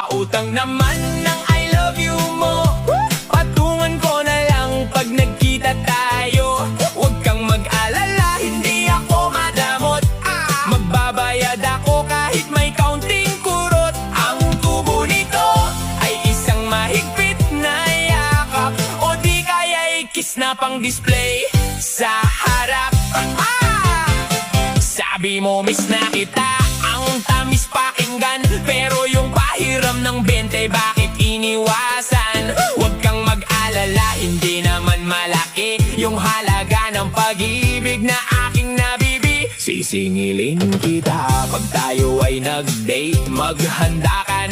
pautang naman ng I love you mo. Patungan ko na lang pag nagkita tayo. Huwag kang mag-alala, hindi ako madamot. Magbabayad ako kahit may kaunting kurot. Ang tubo nito ay isang mahigpit na yakap, o di kaya ikis na pang display sa harap. Sabi mo miss na kita, ang tamis pakinggan, pero yung pahiram ng 20 bakit iniwasan? Huwag kang mag-alala, hindi naman malaki yung halaga ng pag-ibig na aking nabibi. Sisingilin kita pag tayo ay nag-date. Maghanda ka